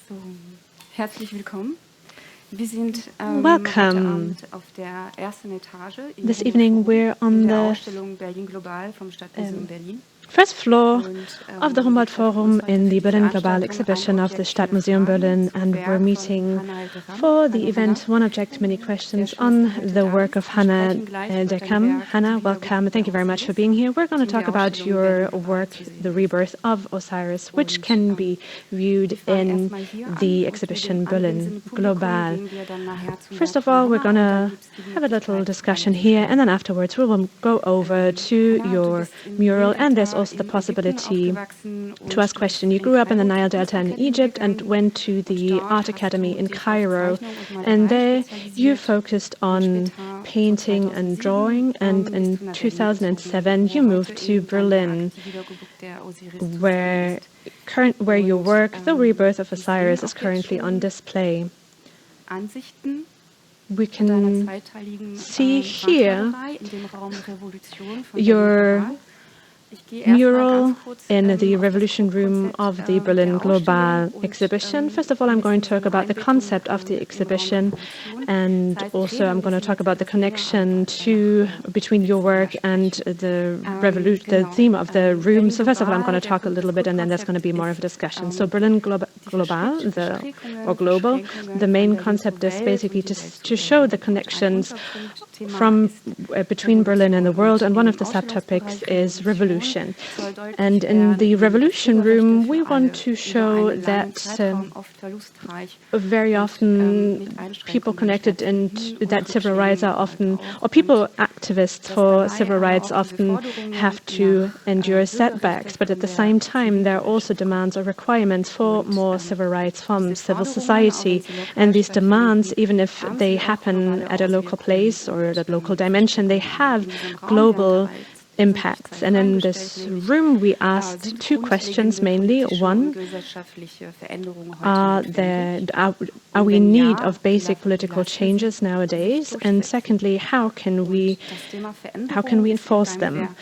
So, herzlich willkommen. Wir sind Welcome. heute Abend auf der ersten Etage im This Humboldt evening Forum we're on in der the Ausstellung Berlin Global vom Stadtmuseum Berlin. first floor Und, of the Humboldt Forum in the Berlin Global exhibition of the Stadtmuseum Berlin, and we're meeting for the event One Object, Many Questions on the work of Hanaa El Degham. Hanaa, welcome. Thank you very much for being here. We're going to talk about your work, The Rebirth of Osiris, which can be viewed in the exhibition Berlin Global. First of all, we're going to have a little discussion here, and then afterwards we will go over to your mural, and there's also the possibility to ask questions. You grew up in the Nile Delta in Egypt and went to the Art Academy in Cairo, and there you focused on painting and drawing, and in 2007 you moved to Berlin, where your work, The Rebirth of Osiris, is currently on display. We can see here your mural in the Revolution Room of the Berlin Global exhibition. First of all, I'm going to talk about the concept of the exhibition, and also I'm going to talk about the connection between your work and the theme of the room. So first of all, I'm going to talk a little bit, and then there's going to be more of a discussion. So Berlin Global, global, the main concept is basically to show the connections between Berlin and the world, and one of the subtopics is revolution. And in the Revolution Room, we want to show that very often people connected that civil rights are often, or people activists for civil rights often have to endure setbacks, but at the same time there are also demands or requirements for more civil rights from civil society. And these demands, even if they happen at a local place or at a local dimension, they have global impacts. And in this room we asked two questions mainly. One, are we in need of basic political changes nowadays? And secondly, how can we enforce them?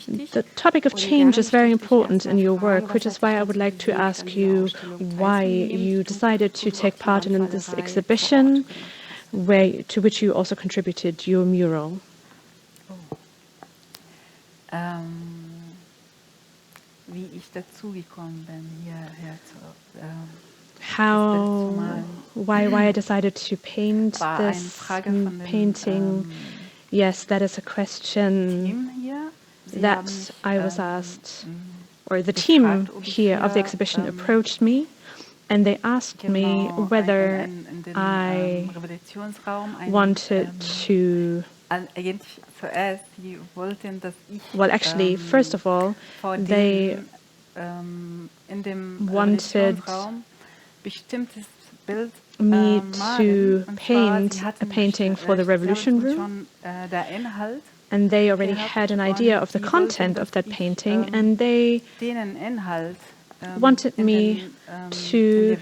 The topic of change is very important in your work, which is why I would like to ask you why you decided to take part in this exhibition, to which you also contributed your mural. Wie ich dazugekommen bin, hierher zu why I decided to paint this painting. Yes, that is a question that I was asked, or the team here of the exhibition approached me, and they asked me whether I wanted to. Well, actually, first of all, they wanted me to paint a painting for the Revolution Room, and they already had an idea of the content of that painting, and they wanted me to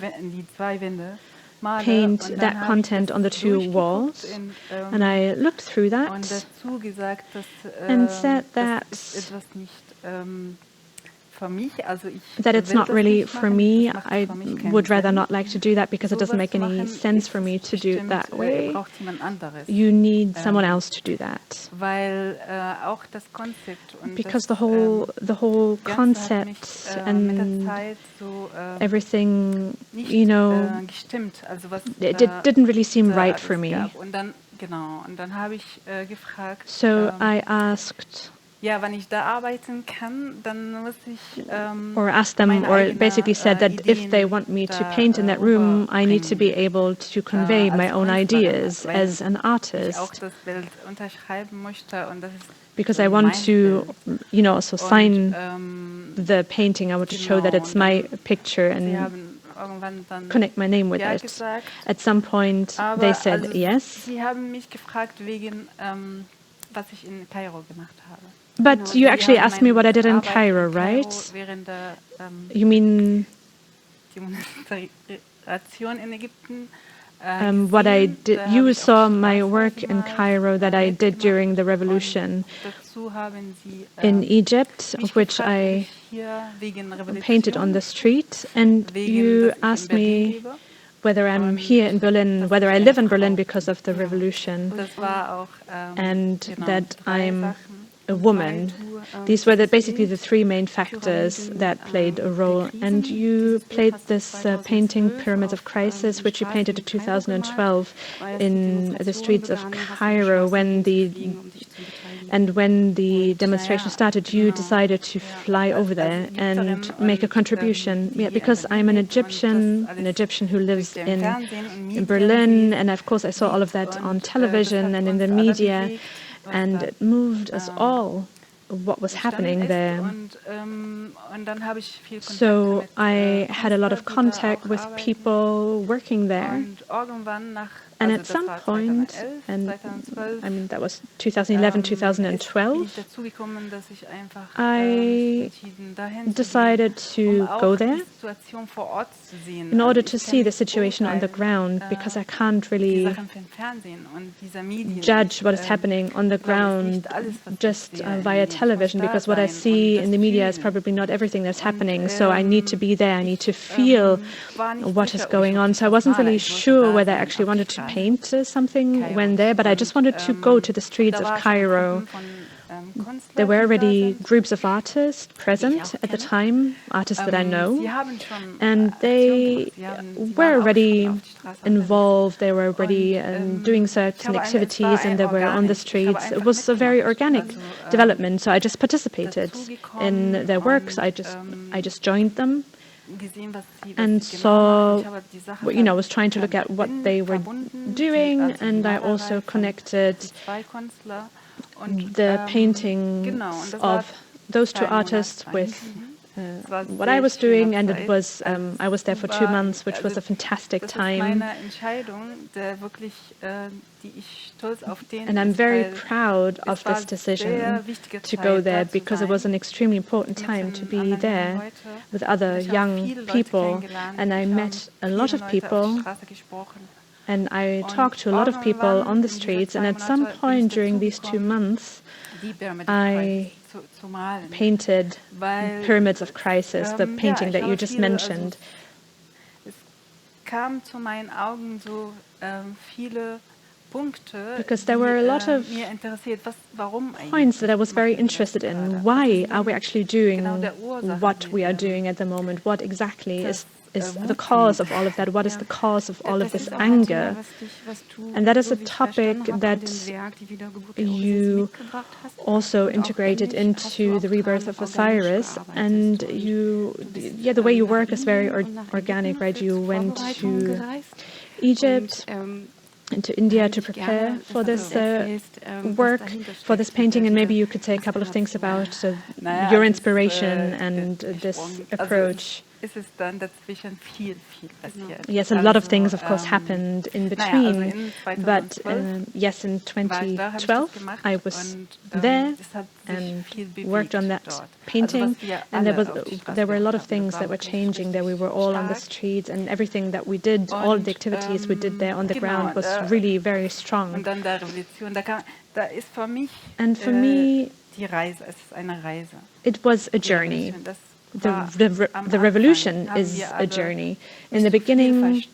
paint that content on the two walls, and I looked through that and said that it's not really for me. I would rather not like to do that because it doesn't make any sense for me to do it that way. You need someone else to do that. Because the whole concept and everything, it didn't really seem right for me. So I asked, or asked them, or basically said that if they want me to paint in that room, I need to be able to convey my own ideas as an artist, because I want to, also sign the painting. I want to show that it's my picture and connect my name with it. At some point, they said yes. But you actually asked me what I did in Cairo, right? You mean what I did. You saw my work in Cairo that I did during the revolution in Egypt, which I painted on the street. And you asked me whether I'm here in Berlin, whether I live in Berlin because of the revolution, and that I'm a woman. These were basically the three main factors that played a role. And you played this painting, Pyramids of Crisis, which you painted in 2012 in the streets of Cairo. When the demonstration started, you decided to fly over there and make a contribution. Yeah, because I'm an Egyptian who lives in Berlin, and of course I saw all of that on television and in the media, and it moved us all, what was happening there. So I had a lot of contact with people working there. And at some point, and I mean that was 2011, 2012, I decided to go there in order to see the situation on the ground, because I can't really judge what is happening on the ground just via television, because what I see in the media is probably not everything that's happening. So I need to be there, I need to feel what is going on. So I wasn't really sure whether I actually wanted to paint something when there, but I just wanted to go to the streets of Cairo. There were already groups of artists present at the time, artists that I know, and they were already involved, they were already doing certain activities, and they were on the streets. It was a very organic development, so I just participated in their works. I just joined them and saw, was trying to look at what they were doing, and I also connected the paintings of those two artists with what I was doing, and it was I was there for 2 months, which was a fantastic time. And I'm very proud of this decision to go there, because it was an extremely important time to be there with other young people. And I met a lot of people, and I talked to a lot of people on the streets. And at some point during these 2 months, I painted Pyramids of Crisis, the painting that you just mentioned. Because there were a lot of points that I was very interested in. Why are we actually doing what we are doing at the moment? What exactly is the cause of all of that? What is the cause of all of this anger? And that is a topic that you also integrated into the rebirth of Osiris. And the way you work is very organic, right? You went to Egypt and to India to prepare for this work, for this painting, and maybe you could say a couple of things about your inspiration and this approach. Yes, a lot of things, of course, happened in between, but yes, in 2012 I was there and worked on that painting, and there were a lot of things that were changing there. We were all on the streets, and everything that we did, all the activities we did there on the ground was really very strong. And for me, it was a journey. The revolution is a journey. In the beginning,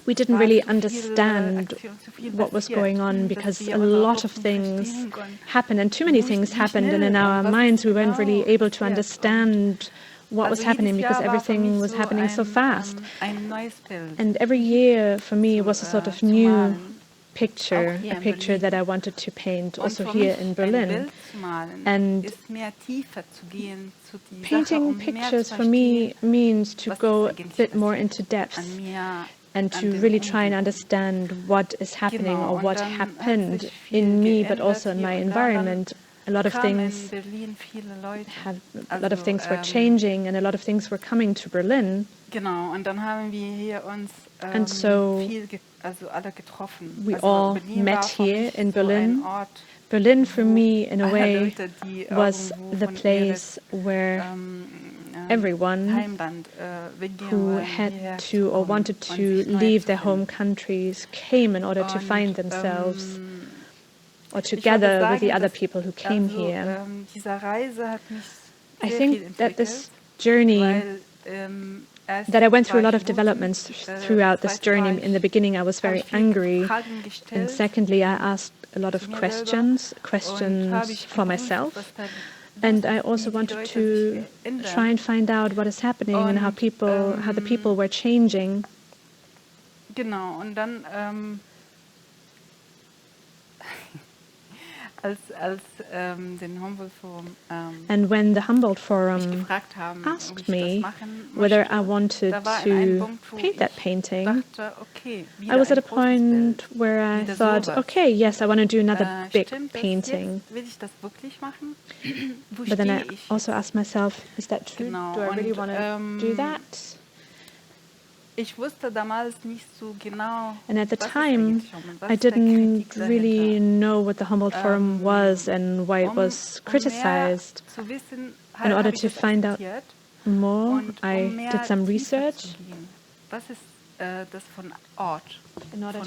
we didn't really understand what was going on, because a lot of things happened, and too many things happened, and in our minds we weren't really able to understand what was happening, because everything was happening so fast. And every year for me was a sort of new picture, a picture that I wanted to paint also here in Berlin. And painting pictures for me means to go a bit more into depth and to really try and understand what is happening or what happened in me, but also in my environment. A lot of things were changing, and a lot of things were coming to Berlin. And so we all met here in Berlin. Berlin, for me, in a way, was the place where everyone who had to or wanted to leave their home countries came in order to find themselves or to gather with the other people who came here. I think that this journey, that I went through a lot of developments throughout this journey. In the beginning, I was very angry, and secondly, I asked a lot of questions for myself, and I also wanted to try and find out what is happening and how the people were changing. Genau, und dann als den Humboldt Forum and when the Humboldt Forum asked me whether I wanted to paint that painting, I was at a point where I thought, okay, yes, I want to do another big painting. But then I also asked myself, is that true? Do I really want to do that? And at the time, I didn't really know what the Humboldt Forum was and why it was criticized. In order to find out more, I did some research. In order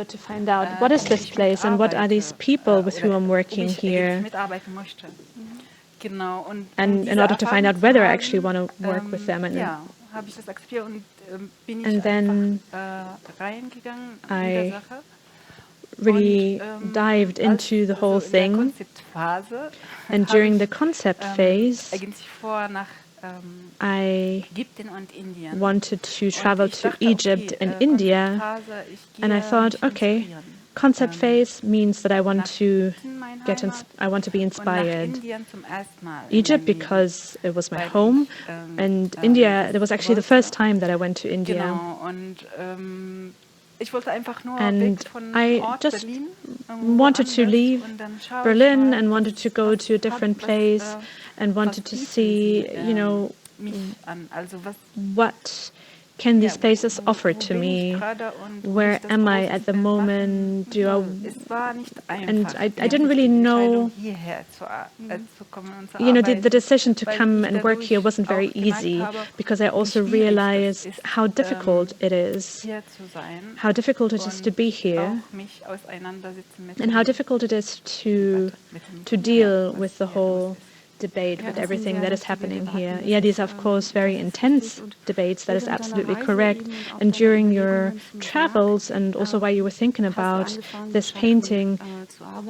to find out what is this place and what are these people with whom I'm working here. And in order to find out whether I actually want to work with them. And then I really dived into the whole thing. And during the concept phase, I wanted to travel to Egypt and India. And I thought, okay, concept phase means that I want to be inspired. Egypt because it was my home, and India, it was actually the first time that I went to India. And I just wanted to leave Berlin and wanted to go to a different place and wanted to see, what can these places offer to me? Where am I at the moment? And I didn't really know. The decision to come and work here wasn't very easy because I also realized how difficult it is. How difficult it is to be here. And how difficult it is to deal with the whole debate with everything that is happening here. Yeah, these are of course very intense debates, that is absolutely correct. And during your travels and also while you were thinking about this painting,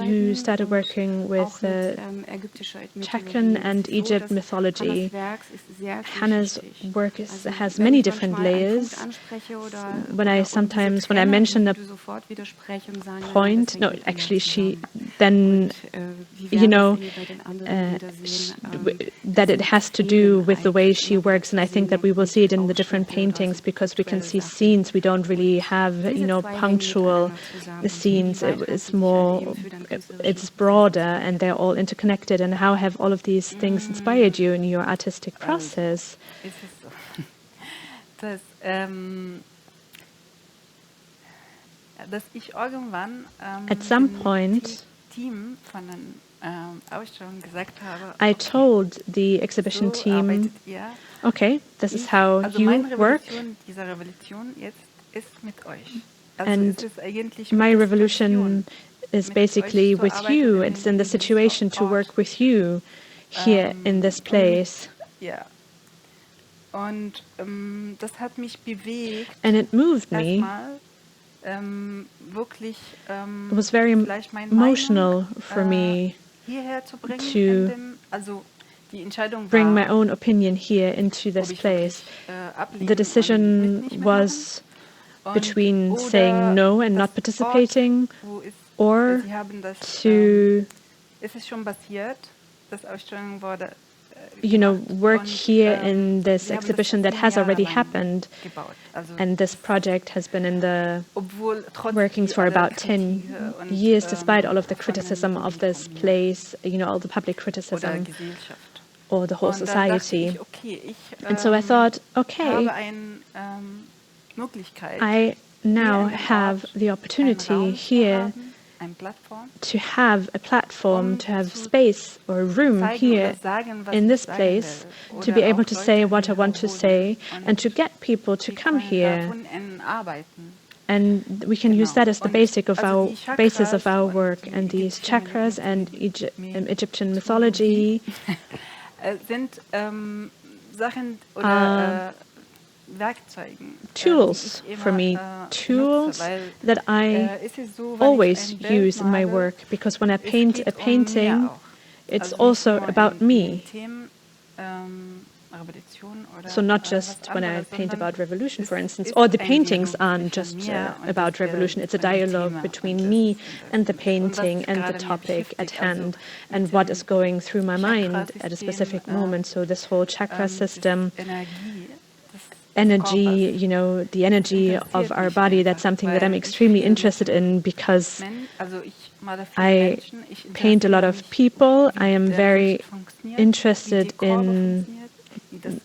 you started working with Chechan and Egypt mythology. Hanaa's work has many different layers. When I mention a point, no, actually she then, that it has to do with the way she works, and I think that we will see it in the different paintings because we can see scenes. We don't really have, punctual scenes. It's broader, and they're all interconnected. And how have all of these things inspired you in your artistic process? At some point, I told the exhibition team, okay, this is how you work, and my revolution is basically with you. It's in the situation to work with you here in this place. And it moved me. It was very emotional for me to bring my own opinion here into this place. The decision was between saying no and not participating, or to work here in this exhibition that has already happened. And this project has been in the workings for about 10 years, despite all of the criticism of this place, all the public criticism, or the whole society. And so I thought, okay, I now have the opportunity here to have a platform, to have space or room here in this place, to be able to say what I want to say, and to get people to come here. And we can use that as the basis of our work. And these chakras and Egyptian mythology are tools for me, tools that I always use in my work, because when I paint a painting, it's also about me. So not just when I paint about revolution, for instance, or the paintings aren't just about revolution. It's a dialogue between me and the painting and the topic at hand and what is going through my mind at a specific moment. So this whole chakra system, energy, you know, the energy of our body, that's something that I'm extremely interested in, because I paint a lot of people. I am very interested in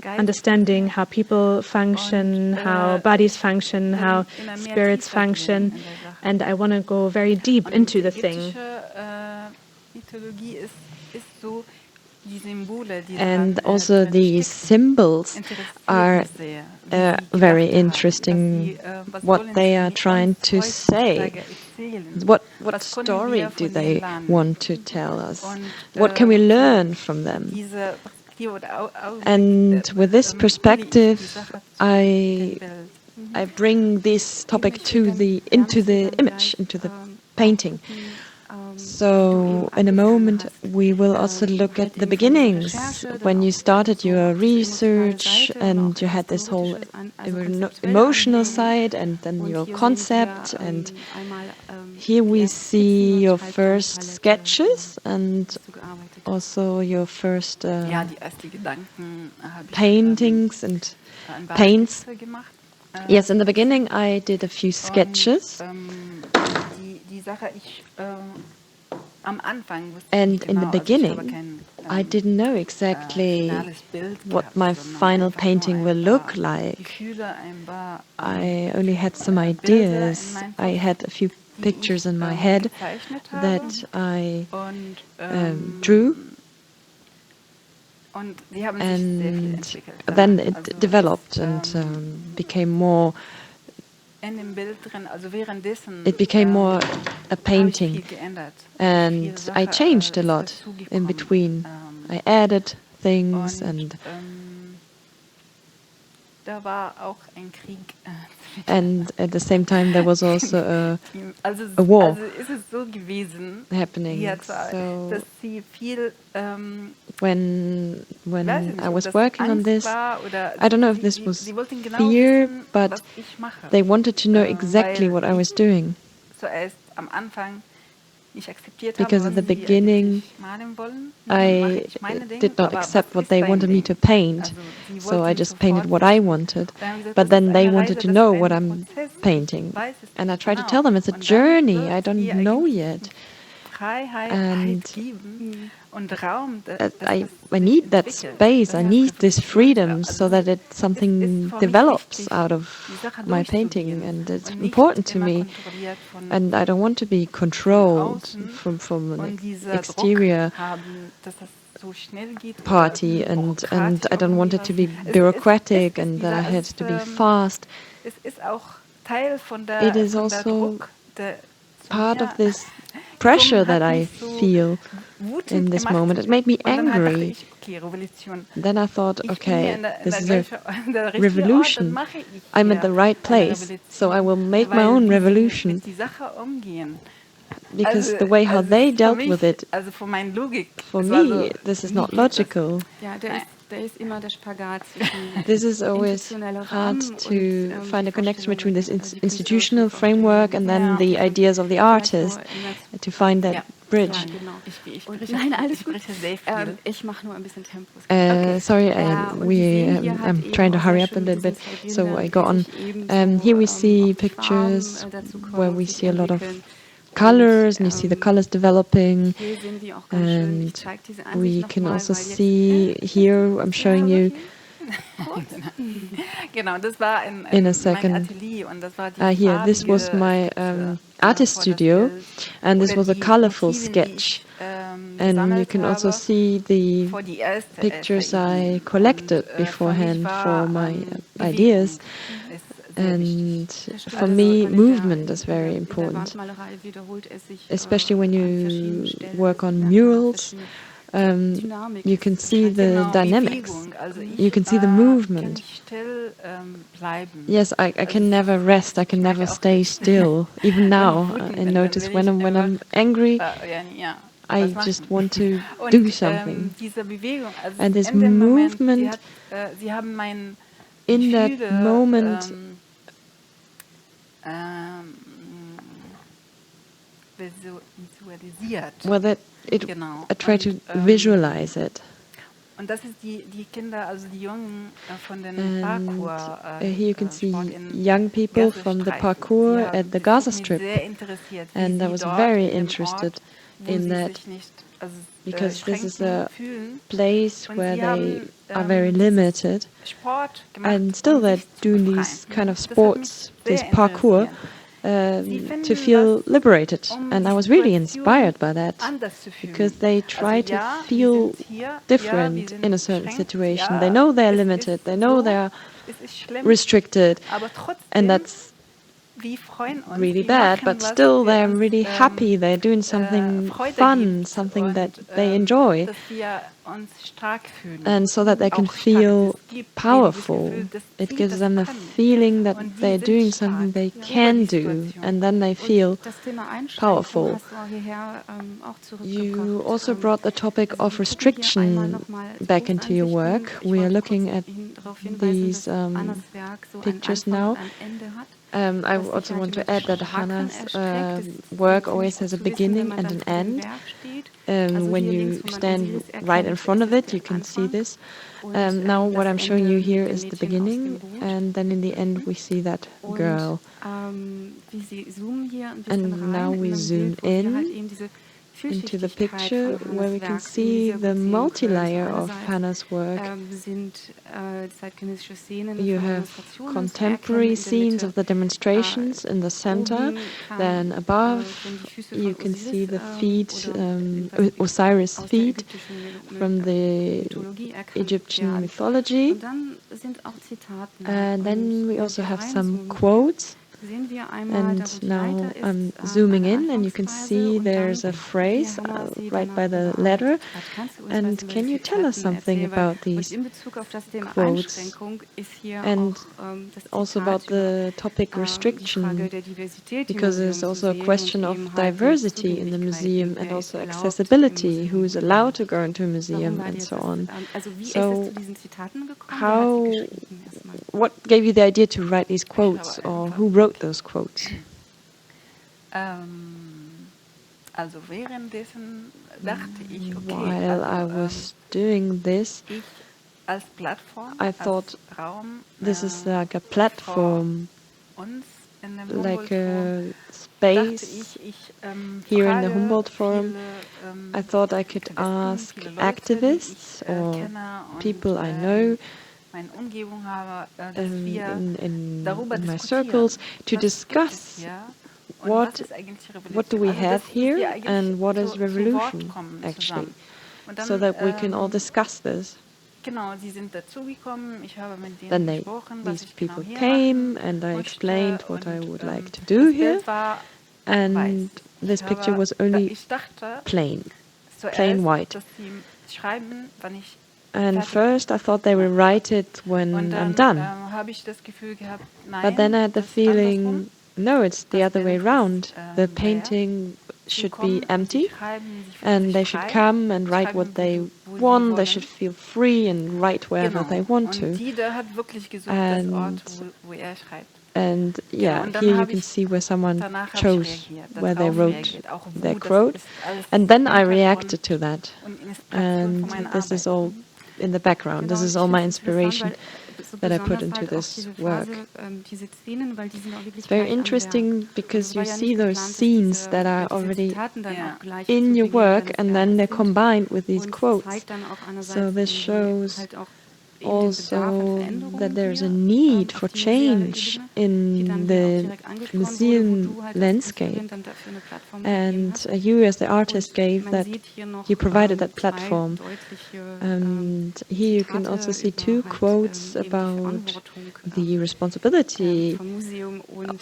understanding how people function, how bodies function, how spirits function, and I want to go very deep into the thing. And also the symbols are very interesting, what they are trying to say. What story do they want to tell us? What can we learn from them? And with this perspective, I bring this topic into the image, into the painting. So in a moment we will also look at the beginnings, when you started your research and you had this whole emotional side and then your concept, and here we see your first sketches and also your first paintings and paints. Yes, in the beginning I did a few sketches. And in the beginning, I didn't know exactly what my final painting will look like. I only had some ideas. I had a few pictures in my head that I drew. And then it developed and became more. It became more a painting, and I changed a lot in between. I added things, and at the same time there was also a war happening. So when I was working on this, I don't know if this was fear, but they wanted to know exactly what I was doing. Because at the beginning, I did not accept what they wanted me to paint, so I just painted what I wanted. But then they wanted to know what I'm painting, and I tried to tell them it's a journey, I don't know yet. And I need that space, I need this freedom, so that something develops out of my painting, and it's important to me. And I don't want to be controlled from an exterior party, and I don't want it to be bureaucratic and that I had to be fast. It is also part of this pressure that I feel in this moment. It made me angry. Then I thought, okay, this is a revolution. I'm at the right place, so I will make my own revolution. Because the way how they dealt with it, for me, this is not logical. This is always hard to find a connection between this institutional framework and then the ideas of the artist, to find that bridge. Sorry, I'm trying to hurry up a little bit, so I go on. Here we see pictures where we see a lot of colors, and you see the colors developing, and we can also see here, I'm showing you Genau, das war in a mein second. Atelier und das war die Here, this was my artist studio, and this was a colorful sketch. And you can also see the pictures I collected beforehand for my ideas. And for me, movement is very important, especially when you work on murals. You can see the dynamics. You can see the movement. Yes, I can never rest. I can never stay still. Even now, I notice when I'm angry, I just want to do something. And this movement, in that moment, well, that I try to visualize it. Und das ist die Kinder, also die Jungen von den Here you can see young people from the parkour at the Gaza Strip, and I was very interested in that because this is a place where they are very limited, and still they're doing these kind of sports, this parkour, to feel liberated. And I was really inspired by that because they try to feel different in a certain situation. They know they're limited, they know they're restricted, and that's really bad, but still they're really happy, they're doing something fun, something that they enjoy, and so that they can feel powerful. It gives them a feeling that they're doing something they can do, and then they feel powerful. You also brought the topic of restriction back into your work. We are looking at these pictures now. I also want to add that Hanaa's work always has a beginning and an end. When you stand right in front of it, you can see this. Now what I'm showing you here is the beginning, and then in the end we see that girl. And now we zoom in into the picture where we can see the multi-layer of Hanaa's work. You have contemporary scenes of the demonstrations in the center. Then above you can see the feet, Osiris feet from the Egyptian mythology. And then we also have some quotes. And now I'm zooming in, and you can see there's a phrase right by the letter. And can you tell us something about these quotes? And also about the topic restriction, because there's also a question of diversity in the museum and also accessibility, who is allowed to go into a museum and so on. So what gave you the idea to write these quotes, or who wrote those quotes? While I was doing this, I thought this is like a platform, like a space here in the Humboldt Forum. I thought I could ask activists or people I know in my circles to discuss what do we have here and what is revolution actually, so that we can all discuss this. Then these people came and I explained what I would like to do here, and this picture was only plain white. And first I thought they will write it when I'm done. But then I had the feeling, no, it's the other way around. The painting should be empty, and they should come and write what they want. They should feel free and write wherever they want to. And yeah, here you can see where someone chose where they wrote their quote. And then I reacted to that. And this is all in the background. This is all my inspiration that I put into this work. It's very interesting because you see those scenes that are already in your work, and then they're combined with these quotes. So this shows also that there's a need for change in the museum landscape. And you, as the artist, you provided that platform. And here you can also see two quotes about the responsibility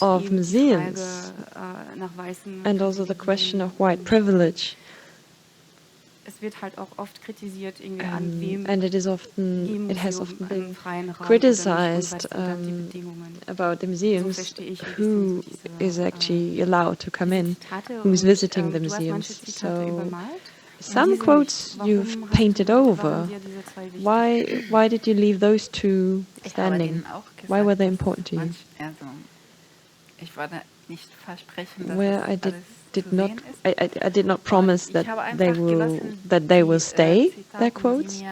of museums and also the question of white privilege. And it has often been criticized about the museums, who is actually allowed to come in, who is visiting the museums. So some quotes you've painted over. Why did you leave those two standing? Why were they important to you? Well, I did not promise that they will stay, their quotes.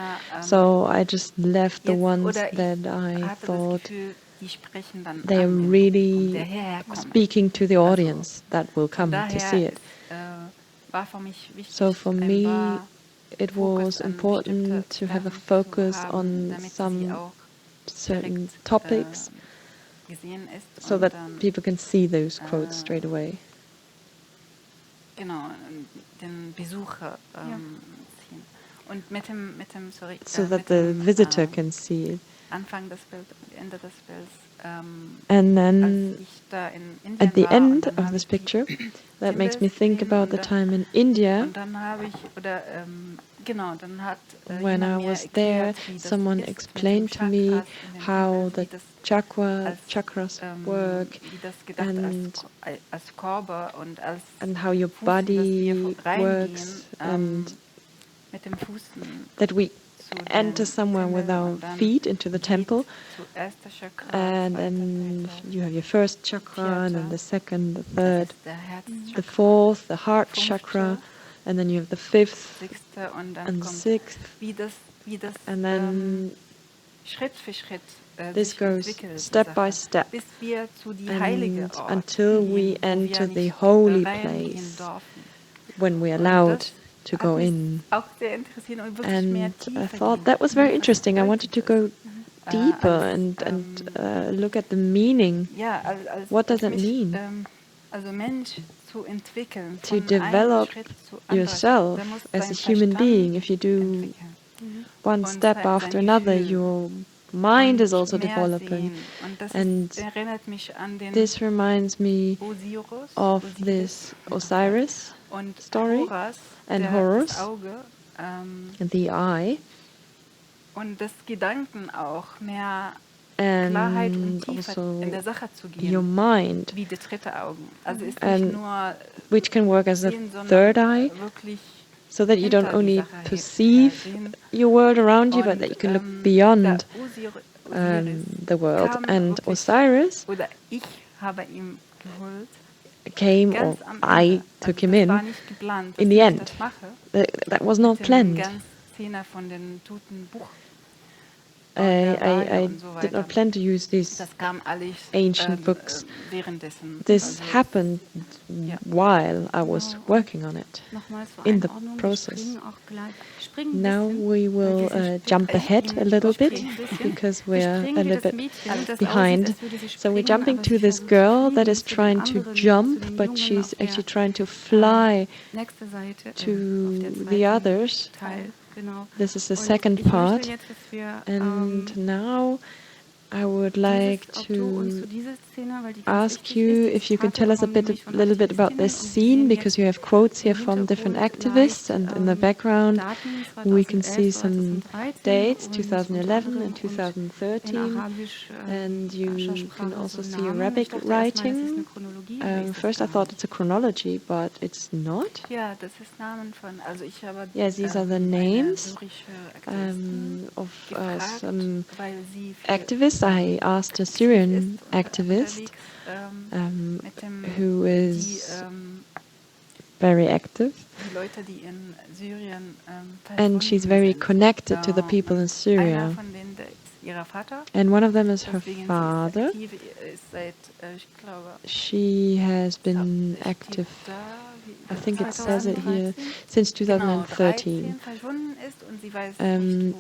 So I just left the ones that I thought they are really speaking to the audience that will come to see it. So for me, it was important to have a focus on some certain topics so that people can see those quotes straight away. So that the visitor can see it. And then at the end of this picture, that makes me think about the time in India. When I was there, someone explained to me how the chakras work and how your body works, and that we enter somewhere with our feet into the temple, and then you have your first chakra, and then the second, the third, the fourth, the heart chakra, and then you have the fifth and the sixth, and then this goes step by step, and until we enter the holy place, when we're allowed to go in. And I thought that was very interesting. I wanted to go deeper and look at the meaning. What does it mean? To develop yourself as a human being. If you do one step after another, your mind is also developing. And this reminds me of this Osiris story and Horus and the eye. And also your mind, and which can work as a third eye, so that you don't only perceive your world around you, but that you can look beyond the world. And Osiris came, or I took him in the end. That was not planned. I did not plan to use these ancient books. This happened while I was working on it, in the process. Now we will jump ahead a little bit, because we're a little bit behind. So we're jumping to this girl that is trying to jump, but she's actually trying to fly to the others. This is the second part, and now I would like to ask you if you can tell us a little bit about this scene, because you have quotes here from different activists, and in the background we can see some dates, 2011 and 2013, and you can also see Arabic writing. First I thought it's a chronology, but it's not. Yes, these are the names of some activists. I asked a Syrian activist who is very active, and she's very connected to the people in Syria. And one of them is her father. She has been active, I think it says it here, since 2013.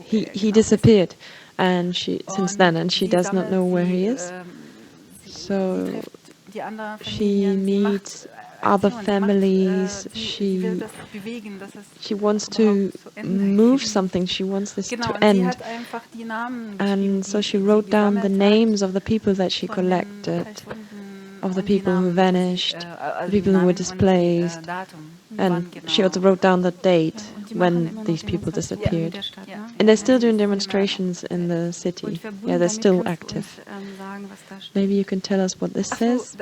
He disappeared, and since then, and she does not know where he is. So she meets other families. She wants to move something. She wants this to end. And so she wrote down the names of the people that she collected, of the people who vanished, the people who were displaced. And she also wrote down the date when these people disappeared. And they're still doing demonstrations in the city. Yeah, they're still active. Maybe you can tell us what this says?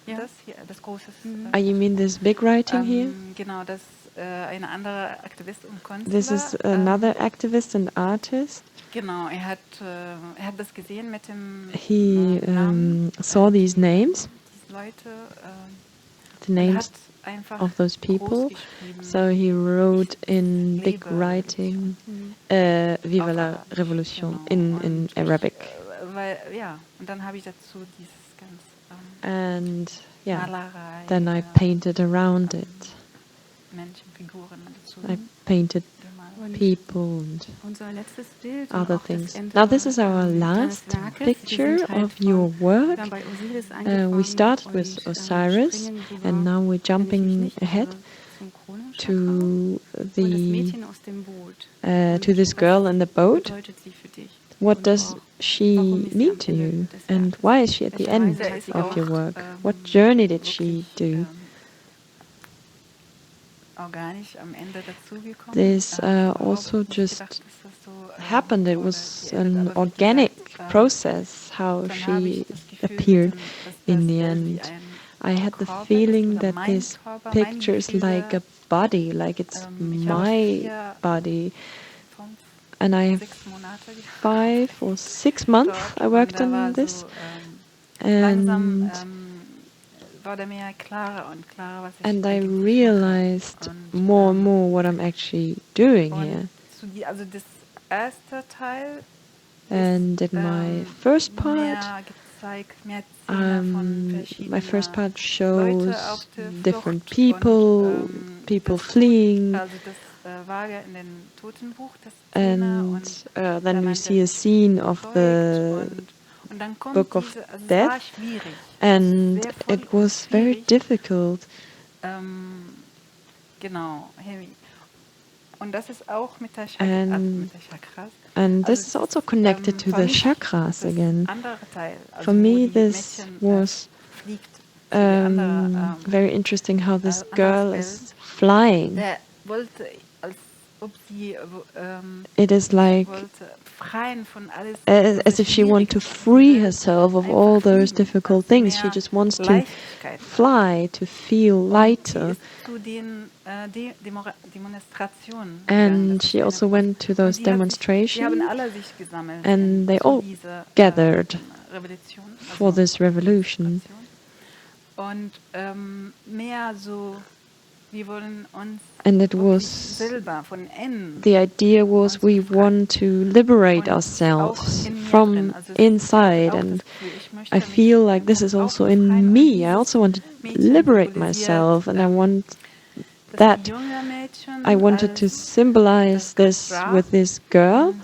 You mean this big writing here? This is another activist and artist. He saw these names, the names of those people. So he wrote in big writing, Viva la Revolution, in Arabic. And yeah, then I painted around it. I painted people and other things. Now this is our last picture of your work. We started with Osiris, and now we're jumping ahead to this girl in the boat. What does she mean to you, and why is she at the end of your work? What journey did she do? This also just happened. It was an organic process how she appeared in the end. I had the feeling that this picture is like a body, like it's my body. And I have 5 or 6 months I worked on this, and I realized more and more what I'm actually doing here. And in my first part, shows different people, people fleeing. And then we see a scene of the Book of Death, and it was very difficult. And this is also connected to the chakras again. For me, this was very interesting how this girl is flying. It is like as if she wants to free herself of all those difficult things. She just wants to fly, to feel lighter. And she also went to those demonstrations, and they all gathered for this revolution. And it was, the idea was, we want to liberate ourselves from inside, and I feel like this is also in me. I also want to liberate myself, and I want that. I wanted to symbolize this with this girl.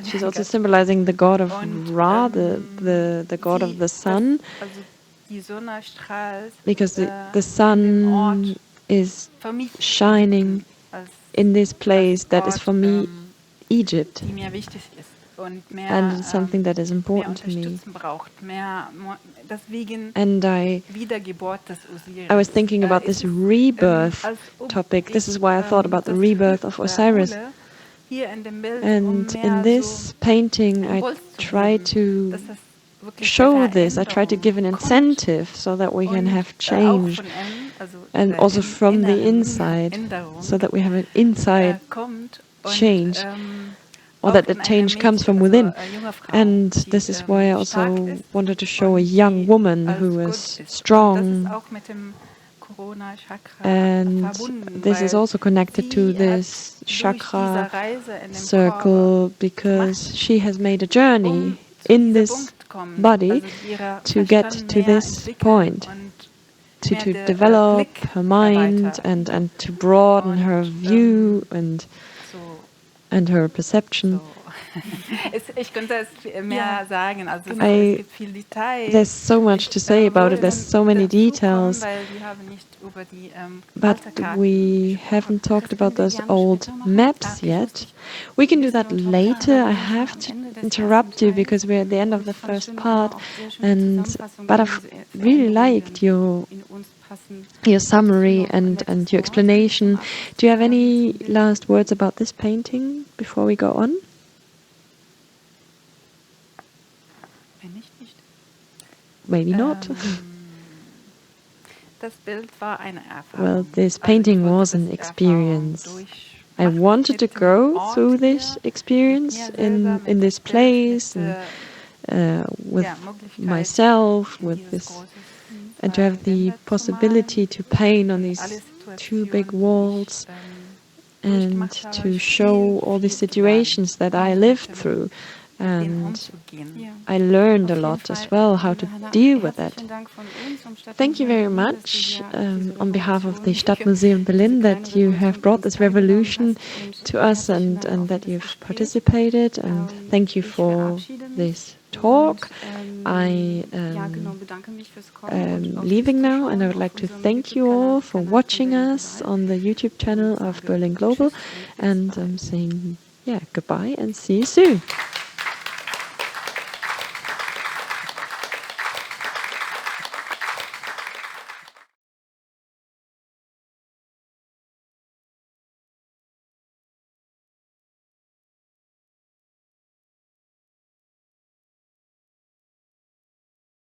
She's also symbolizing the god of Ra, the god of the sun. Because the sun is shining in this place that is for me Egypt, and it's something that is important to me. And I was thinking about this rebirth topic. This is why I thought about the rebirth of Osiris. And in this painting I try to show this. I try to give an incentive so that we can have change, and also from the inside, so that we have an inside change, or that the change comes from within. And this is why I also wanted to show a young woman who is strong, and this is also connected to this chakra circle, because she has made a journey in this body to get to this point, to develop her mind and to broaden her view, and and her perception. Ich könnte es mehr sagen, also es gibt viel Detail. There's so much to say about it, there's so many details, but we haven't talked about those old maps yet. We can do that later. I have to interrupt you because we're at the end of the first part, but I've really liked your summary and your explanation. Do you have any last words about this painting before we go on? Maybe not. Well, this painting was an experience. I wanted to go through this experience in this place, and, with myself, with this, and to have the possibility to paint on these two big walls and to show all the situations that I lived through. And I learned a lot as well how to deal with it. Thank you very much on behalf of the Stadtmuseum Berlin that you have brought this revolution to us and that you've participated, and thank you for this talk. I am leaving now, and I would like to thank you all for watching us on the YouTube channel of Berlin Global, and I'm saying goodbye and see you soon.